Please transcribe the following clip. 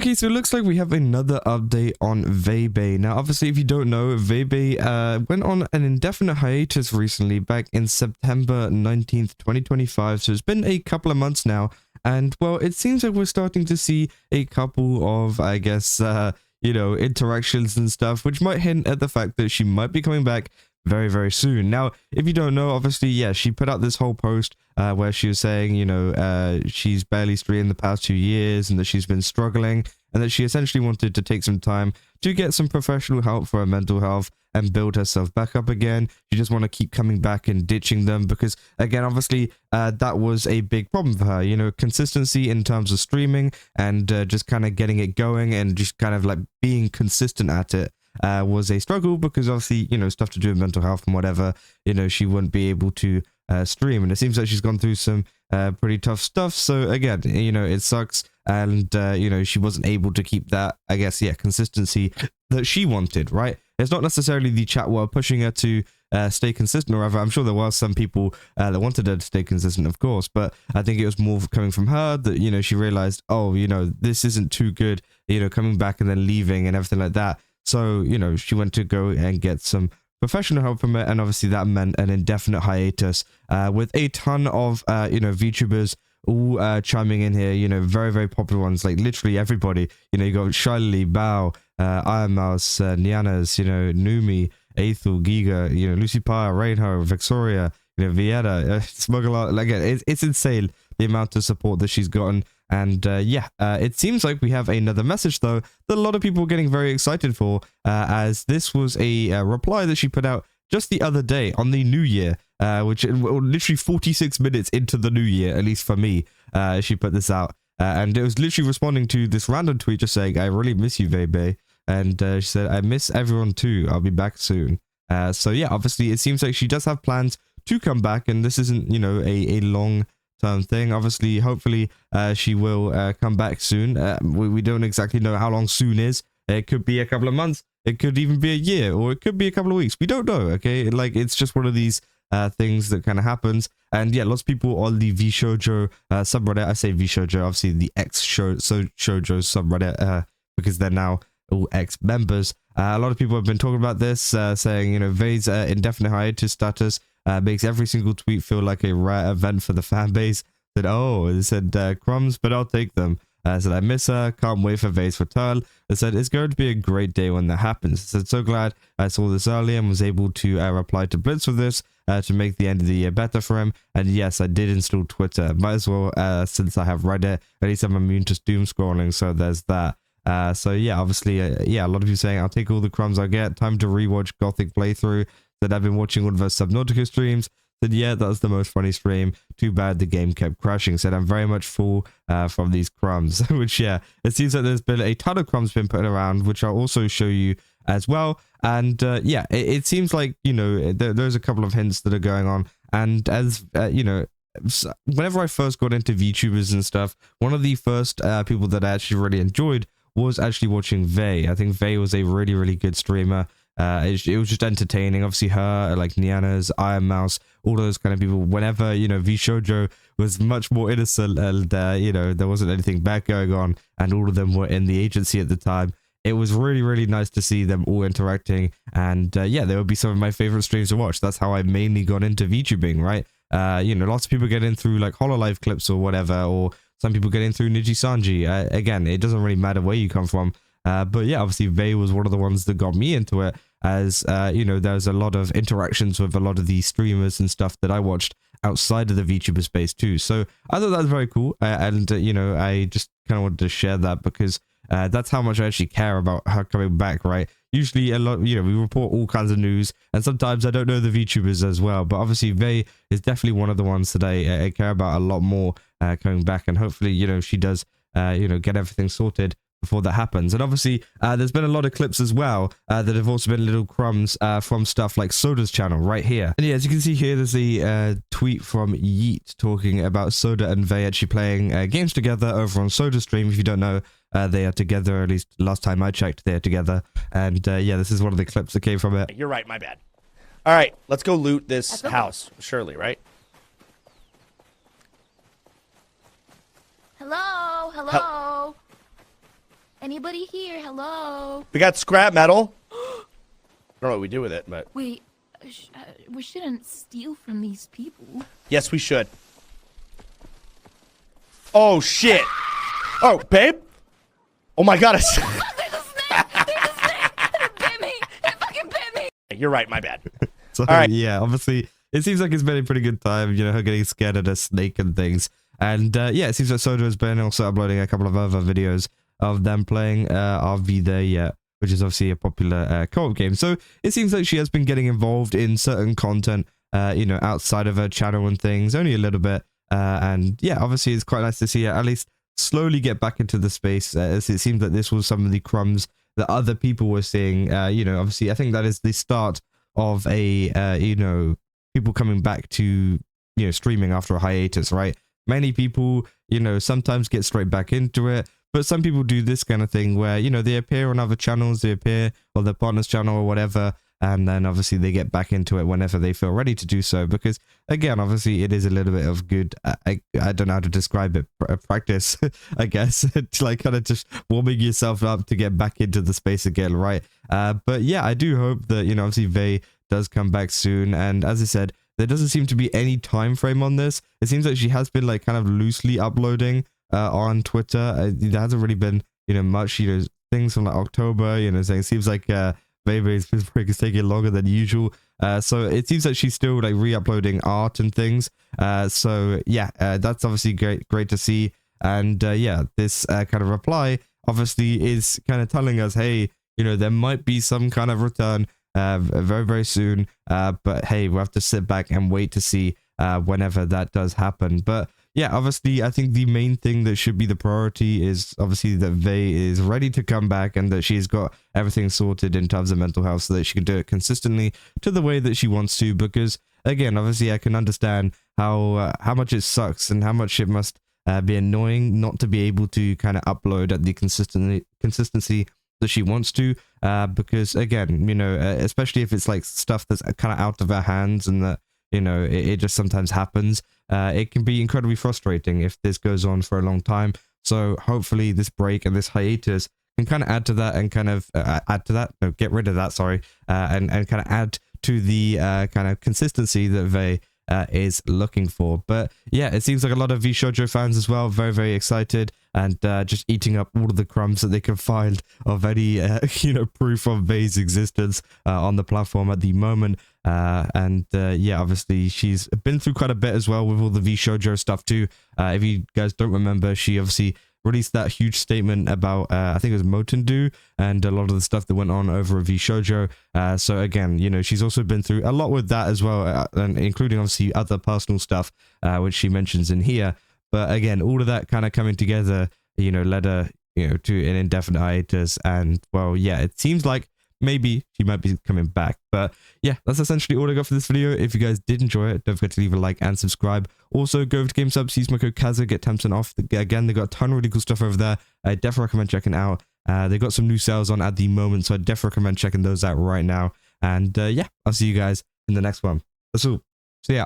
Okay, so it looks like we have another update on Veibae. Now, obviously, if you don't know, Veibae went on an indefinite hiatus recently, back in September 19th, 2025. So it's been a couple of months now. And, well, it seems like we're starting to see a couple of, I guess, interactions and stuff, which might hint at the fact that she might be coming back very, very soon. Now, if you don't know, obviously, yeah, she put out this whole post where she was saying, she's barely streamed the past 2 years and that she's been struggling and that she essentially wanted to take some time to get some professional help for her mental health and build herself back up again. She just want to keep coming back and ditching them because, again, obviously, that was a big problem for her, consistency in terms of streaming and just kind of getting it going and just kind of like being consistent at it. Was a struggle because obviously, stuff to do with mental health and whatever, she wouldn't be able to stream. And it seems like she's gone through some pretty tough stuff. So again, it sucks. And, she wasn't able to keep that, I guess, consistency that she wanted, right? It's not necessarily the chat world pushing her to stay consistent or whatever. I'm sure there were some people that wanted her to stay consistent, of course, but I think it was more coming from her that, she realized, oh, this isn't too good, coming back and then leaving and everything like that. So, she went to go and get some professional help from it. And obviously that meant an indefinite hiatus with a ton of, VTubers all chiming in here, very, very popular ones, like literally everybody. You got Shiley, Bao, Iron Mouse, Nianas, Numi, Aethel, Giga, Lucy Pie, Reinho, Victoria, Vieta, Smuggler. Again, it's insane the amount of support that she's gotten. And it seems like we have another message, though, that a lot of people are getting very excited for, as this was a reply that she put out just the other day on the new year, which literally 46 minutes into the new year, at least for me, she put this out. And it was literally responding to this random tweet just saying, I really miss you, Veibae. And she said, I miss everyone too. I'll be back soon. So yeah, obviously it seems like she does have plans to come back, and this isn't, a long term thing. Obviously, hopefully she will come back soon. We don't exactly know how long soon is. It could be a couple of months, it could even be a year, or it could be a couple of weeks. We don't know. Okay, like it's just one of these things that kind of happens. And yeah, lots of people on the vshojo subreddit, I say vshojo, obviously the shoujo subreddit, because they're now all ex-members. A lot of people have been talking about this, saying, Vei's indefinite hiatus status makes every single tweet feel like a rare event for the fan base. Said, oh, it said crumbs, but I'll take them. Said, I miss her, can't wait for Vei's return. It said, it's going to be a great day when that happens. It said, so glad I saw this early and was able to reply to Blitz with this to make the end of the year better for him. And yes, I did install Twitter. Might as well, since I have Reddit, at least I'm immune to doom scrolling, so there's that. So yeah, obviously, a lot of you saying, I'll take all the crumbs I get. Time to rewatch Gothic playthrough. That I've been watching one of her Subnautica streams. Said, yeah, that was the most funny stream. Too bad the game kept crashing. Said, I'm very much full from these crumbs. Which, yeah, it seems like there's been a ton of crumbs been put around, which I'll also show you as well. And it seems like, there's a couple of hints that are going on. And as, whenever I first got into VTubers and stuff, one of the first people that I actually really enjoyed was actually watching Vei. I think Vei was a really, really good streamer. It was just entertaining. Obviously her, like Niana's, Iron Mouse, all those kind of people. Whenever, vshojo was much more innocent and, there wasn't anything bad going on, and all of them were in the agency at the time. It was really, really nice to see them all interacting. And they would be some of my favorite streams to watch. That's how I mainly got into VTubing, right? Lots of people get in through like HoloLive clips or whatever, or some people get in through Niji-sanji. Again, it doesn't really matter where you come from. But yeah, obviously Vei was one of the ones that got me into it, as there's a lot of interactions with a lot of the streamers and stuff that I watched outside of the VTuber space too. So I thought that was very cool, and I just kind of wanted to share that because that's how much I actually care about her coming back, right? Usually a lot, we report all kinds of news, and sometimes I don't know the VTubers as well, but obviously Vei is definitely one of the ones that I care about a lot more coming back, and hopefully she does get everything sorted before that happens. And obviously there's been a lot of clips as well that have also been little crumbs from stuff like Soda's channel right here. And yeah, as you can see here, there's a tweet from Yeet talking about Soda and Vei actually playing games together over on Soda's stream. If you don't know, they are together, at least last time I checked, they're together. And this is one of the clips that came from it. You're right, my bad. All right, let's go loot this house. Surely, right? Hello? Anybody here? Hello? We got scrap metal. I don't know what we do with it, but Wait, we shouldn't steal from these people. yes, we should. Oh shit! Oh, babe! Oh my god! There's a snake! There's a snake! It bit me! It fucking bit me! You're right. My bad. So, All right. yeah, obviously, it seems like it's been a pretty good time, you know, her getting scared at a snake and things. And, yeah, it seems like Soda has been also uploading a couple of other videos of them playing RV There Yet, which is obviously a popular co-op game. So, it seems like she has been getting involved in certain content, you know, outside of her channel and things, only a little bit. And, yeah, obviously, it's quite nice to see her at least slowly get back into the space, as it seems that this was some of the crumbs that other people were seeing. You know, obviously, I think that is the start of a, you know, people coming back to, you know, streaming after a hiatus, right? Many people, you know, sometimes get straight back into it, but some people do this kind of thing where, you know, they appear on other channels, they appear on their partner's channel or whatever, and then obviously they get back into it whenever they feel ready to do so, because again, obviously it is a little bit of good, I don't know how to describe it, practice, I guess. It's like kind of just warming yourself up to get back into the space again, right? But yeah, I do hope that, you know, obviously Vei does come back soon, and as I said, there doesn't seem to be any time frame on this. It seems like she has been like kind of loosely uploading on Twitter. There hasn't really been, you know, much, you know, things from like October, you know, saying it seems like Veibae's break is taking longer than usual. So it seems like she's still like re-uploading art and things. So yeah, that's obviously great to see. And yeah, this kind of reply obviously is kind of telling us, hey, you know, there might be some kind of return very, very soon. But hey, we'll have to sit back and wait to see whenever that does happen. But yeah, obviously, I think the main thing that should be the priority is obviously that Vei is ready to come back and that she's got everything sorted in terms of mental health so that she can do it consistently to the way that she wants to. Because again, obviously, I can understand how much it sucks and how much it must be annoying not to be able to kind of upload at the consistency that she wants to. Because again, you know, especially if it's like stuff that's kind of out of her hands and that, you know, it just sometimes happens. It can be incredibly frustrating if this goes on for a long time. So hopefully this break and this hiatus can kind of add to that and kind of get rid of that, sorry, and kind of add to the kind of consistency that Vei is looking for. But yeah, it seems like a lot of vshojo fans as well, very, very excited and just eating up all of the crumbs that they can find of any, you know, proof of Vei's existence on the platform at the moment. And yeah, obviously she's been through quite a bit as well with all the vshojo stuff too. If you guys don't remember, she obviously released that huge statement about I think it was Motendu and a lot of the stuff that went on over at vshojo. So again, you know, she's also been through a lot with that as well, and including obviously other personal stuff which she mentions in here. But again, all of that kind of coming together, you know, led her, you know, to an indefinite hiatus. And well, yeah, it seems like maybe she might be coming back. But yeah, that's essentially all I got for this video. If you guys did enjoy it, don't forget to leave a like and subscribe. Also, go over to GameSubs, use my code Kaza, get 10% off. Again, they got a ton of really cool stuff over there. I definitely recommend checking it out. They got some new sales on at the moment, so I definitely recommend checking those out right now. And yeah, I'll see you guys in the next one. That's all. See ya.